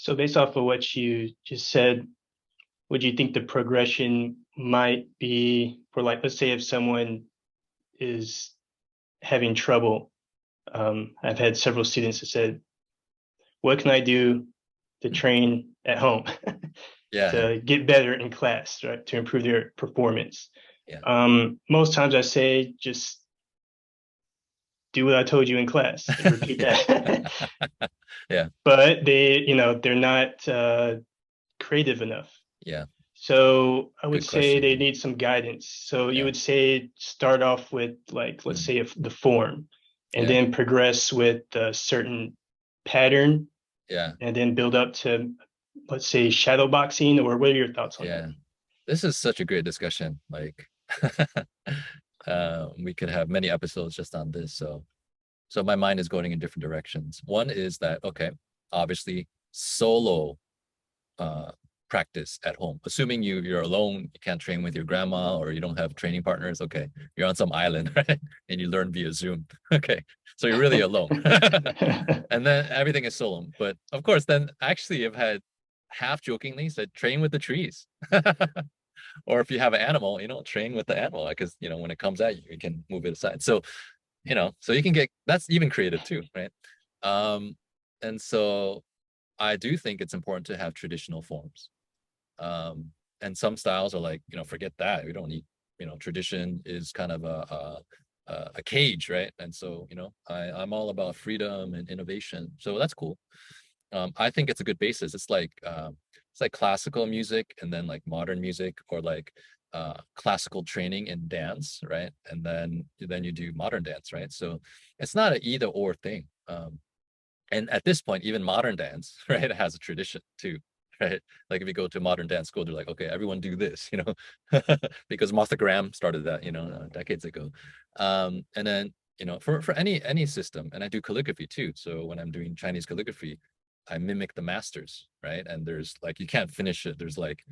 So based off of what you just said, would you think the progression might be for, like, let's say if someone is having trouble? I've had several students that said, what can I do to train at home Yeah, to get better in class, right? To improve their performance. yeah, Most times I say just do what I told you in class and repeat yeah, that. yeah. But they're not creative enough. Yeah. So I would Good say they question. need some guidance. So you Yeah. would say start off with, like, let's Mm, say if the form, and yeah. then progress with a certain pattern, Yeah. and then build up to, let's say, shadow boxing. Or what are your thoughts on that? Yeah. This is such a great discussion. Like, we could have many episodes just on this. So my mind is going in different directions. One is that, okay, obviously solo uh practice at home. Assuming you're alone, you can't train with your grandma or you don't have training partners. Okay, you're on some island, right? And you learn via Zoom. Okay, so you're really alone. And then everything is solo. But of course, then actually I've had half jokingly said train with the trees. Or if you have an animal, train with the animal because when it comes at you, you can move it aside. So, so you can get that's even creative too, right? Um, and so I do think it's important to have traditional forms. And some styles are like, forget that. We don't need, tradition is kind of a cage, right? And so, I'm all about freedom and innovation. So that's cool. I think it's a good basis. It's like classical music and then like modern music or like classical training in dance, right? And then you do modern dance, right? So it's not an either or thing. And at this point, even modern dance, right, it has a tradition too, right? Like if you go to modern dance school, they're like, okay, everyone do this, because Martha Graham started that, decades ago. And then, for any system, and I do calligraphy too. So when I'm doing Chinese calligraphy, I mimic the masters, right? And there's like you can't finish it. There's like,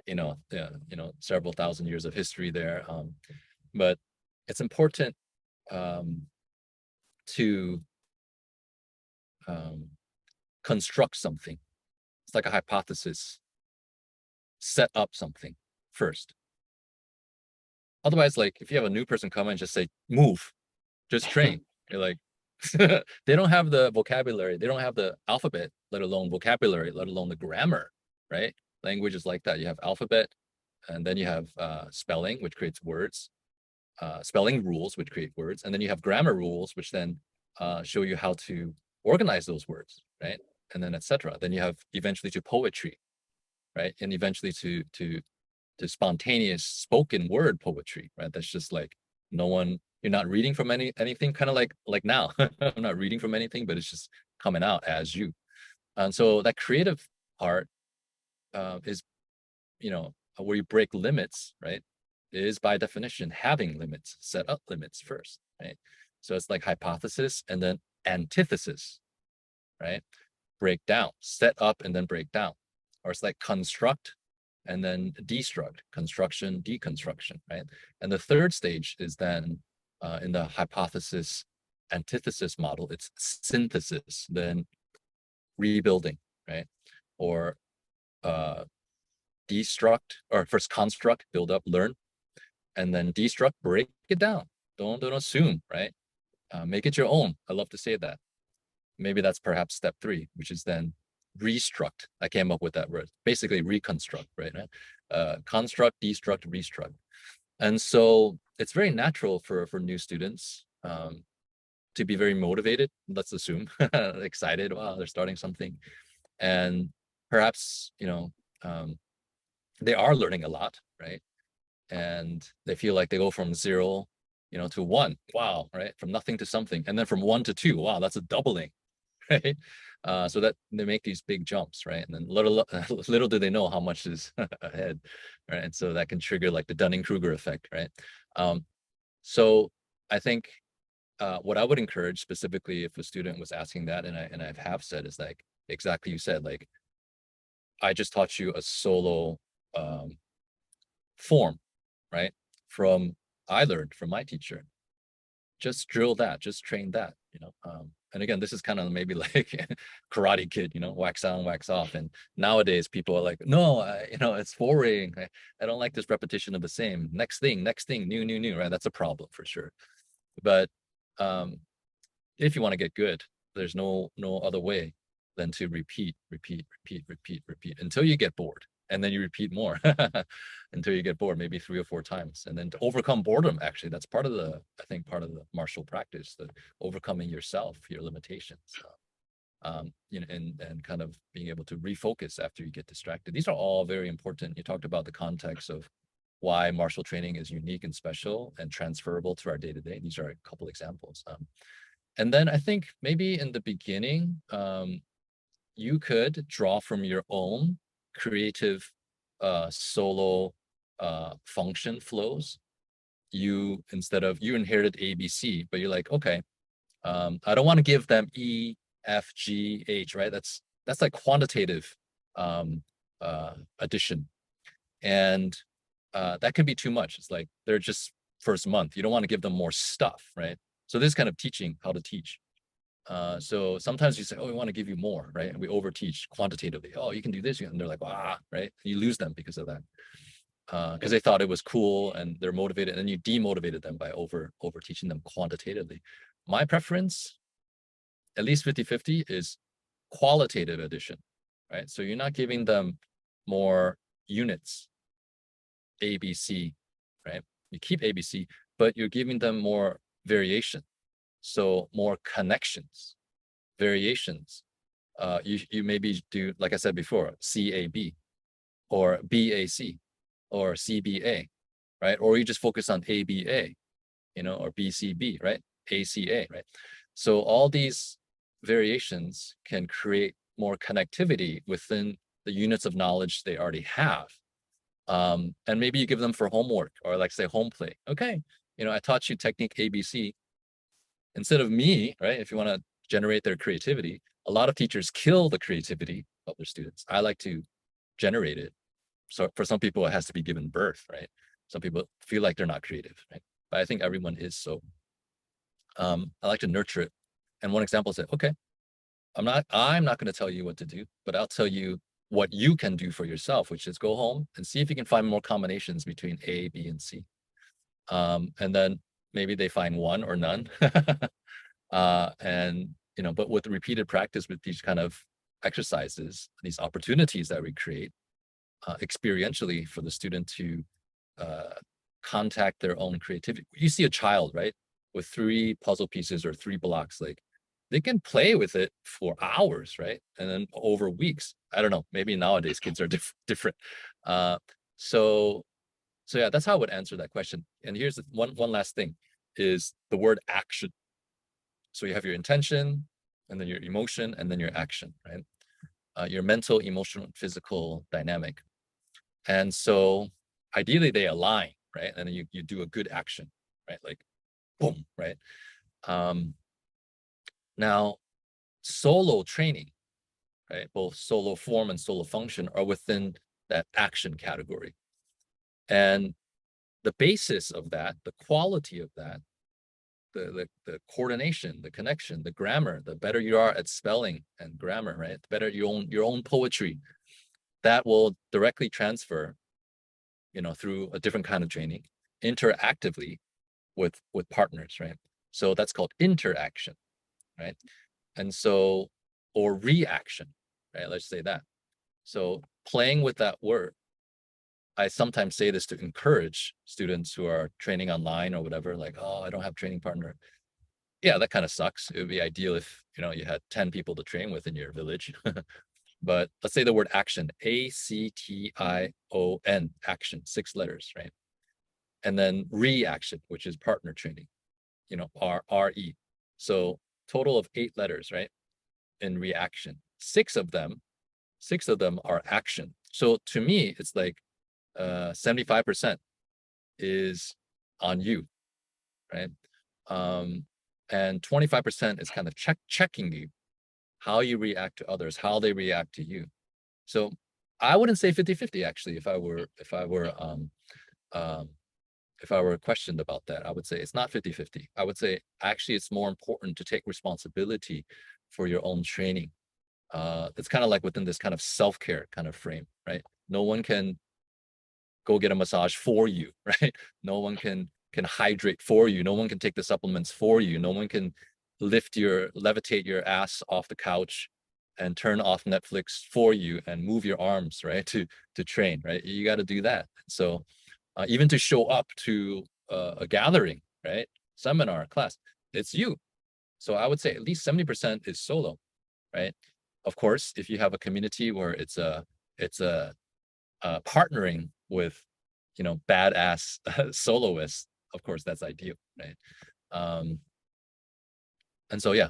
yeah, several thousand years of history there. But it's important um, to um, construct something. It's like a hypothesis. Set up something first. Otherwise, like if you have a new person come and just say move, just train. You're like, they don't have the vocabulary. They don't have the alphabet, let alone vocabulary, let alone the grammar, right? Language is like that. You have alphabet, and then you have spelling, which creates words, spelling rules, which create words, and then you have grammar rules, which then show you how to organize those words, right? And then etc. Then you have eventually to poetry, right? And eventually to spontaneous spoken word poetry, right? That's just like no one, you're not reading from anything, kind of like now. I'm not reading from anything, but it's just coming out as you. And so that creative part is, where you break limits, right? Is by definition having limits, set up limits first, right? So it's like hypothesis and then antithesis, right? Break down, set up and then break down. Or it's like construct and then destruct, construction, deconstruction, right? And the third stage is then in the hypothesis antithesis model, it's synthesis, then rebuilding, right? Or uh, destruct, or first construct, build up, learn, and then destruct, break it down. Don't assume, right? Make it your own. I love to say that. Maybe that's perhaps step three, which is then restruct. I came up with that word. Basically reconstruct, right? Construct, destruct, restruct. And so it's very natural for new students to be very motivated, let's assume, excited. Wow, they're starting something. And perhaps, they are learning a lot, right? And they feel like they go from zero, to one. Wow, right? From nothing to something. And then from one to two. Wow, that's a doubling. Right? So that they make these big jumps, right? And then little do they know how much is ahead, right? And so that can trigger like the Dunning-Kruger effect, right? Um, so I think what I would encourage specifically if a student was asking that, and I have said is like exactly you said, like I just taught you a solo um, form, right? From I learned from my teacher. Just drill that, just train that, And again, this is kind of maybe like Karate Kid, wax on, wax off. And nowadays people are like, no, it's boring. I don't like this repetition of the same. Next thing, new, right? That's a problem for sure. But um, if you want to get good, there's no other way than to repeat until you get bored. And then you repeat more until you get bored, maybe 3 or 4 times. And then to overcome boredom, actually, that's part of I think part of the martial practice, the overcoming yourself, your limitations. And kind of being able to refocus after you get distracted. These are all very important. You talked about the context of why martial training is unique and special and transferable to our day-to-day. These are a couple examples. And then I think maybe in the beginning, you could draw from your own creative solo function flows. Instead of you inherited ABC, but you're like, okay, I don't want to give them E, F, G, H, right? That's like quantitative addition. And that can be too much. It's like they're just first month. You don't want to give them more stuff, right? So this kind of teaching how to teach. So sometimes you say, oh, we want to give you more, right? And we overteach quantitatively. Oh, you can do this. And they're like, right? You lose them because of that. Because they thought it was cool and they're motivated, and you demotivated them by over teaching them quantitatively. My preference, at least 50-50, is qualitative addition, right? So you're not giving them more units, ABC, right? You keep ABC, but you're giving them more variation. So more connections, variations. You maybe do, like I said before, CAB or BAC or CBA, right? Or you just focus on ABA, or BCB, right? ACA, right? So all these variations can create more connectivity within the units of knowledge they already have. And maybe you give them for homework, or like say home play. Okay, I taught you technique ABC. Instead of me, right? If you want to generate their creativity, a lot of teachers kill the creativity of their students. I like to generate it. So for some people, it has to be given birth, right? Some people feel like they're not creative, right? But I think everyone is. So I like to nurture it. And one example is that, okay, I'm not going to tell you what to do, but I'll tell you what you can do for yourself, which is go home and see if you can find more combinations between A, B, and C. And then maybe they find one or none. And but with repeated practice with these kind of exercises, these opportunities that we create experientially for the student to contact their own creativity. You see a child, right, with 3 puzzle pieces or 3 blocks, like they can play with it for hours, right? And then over weeks. I don't know, maybe nowadays kids are different. So yeah, that's how I would answer that question. And here's one last thing is the word action. So you have your intention, and then your emotion, and then your action, right? Your mental, emotional, physical dynamic. And so ideally they align, right? And then you do a good action, right? Like boom, right? Now, solo training, right? Both solo form and solo function are within that action category. And the basis of that, the quality of that, the coordination, the connection, the grammar, the better you are at spelling and grammar, right? The better your own poetry, that will directly transfer, through a different kind of training, interactively with partners, right? So that's called interaction, right? And so, or reaction, right? Let's say that. So playing with that word, I sometimes say this to encourage students who are training online or whatever, like, oh, I don't have training partner. Yeah, that kind of sucks. It would be ideal if, you had 10 people to train with in your village. But let's say the word action, ACTION, action, 6 letters, right? And then reaction, which is partner training, RE. So total of 8 letters, right? In reaction, 6 of them are action. So to me, it's like 75% is on you, right? And 25% is kind of checking you, how you react to others, how they react to you. So I wouldn't say 50-50 actually, if I were if I were questioned about that, I would say it's not 50-50. I would say actually it's more important to take responsibility for your own training. It's kind of like within this kind of self-care kind of frame, right? No one can go get a massage for you, right? No one can hydrate for you. No one can take the supplements for you. No one can levitate your ass off the couch and turn off Netflix for you and move your arms, right? To train, right? You got to do that. So even to show up to a gathering, right? Seminar, class, it's you. So I would say at least 70% is solo, right? Of course, if you have a community where it's a partnering with, badass soloists, of course, that's ideal, right? And so, yeah,